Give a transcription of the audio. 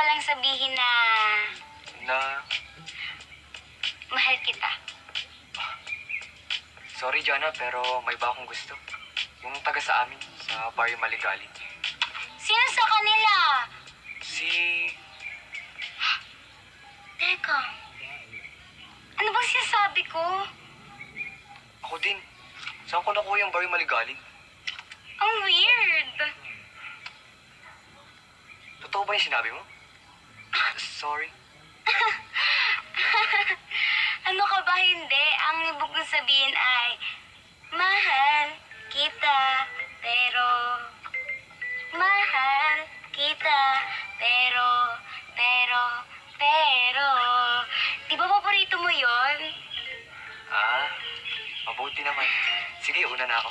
ko lang sabihin na Na, mahal kita. sorry Jana, pero may iba akong gusto. Yung taga sa amin, sa Barrio Maligali. Sino sa kanila? Si... Teka. Ano bang sinasabi ko? Ako din. Saan ko nakuha yung Barrio Maligali? Ang weird. Totoo ba yung sinabi mo? Sorry. Ano ka ba hindi? Ang ibig kong sabihin ay, mahal kita, pero... Mahal kita, pero... Di ba paborito mo yon? Ah, mabuti naman. Sige, una na ako.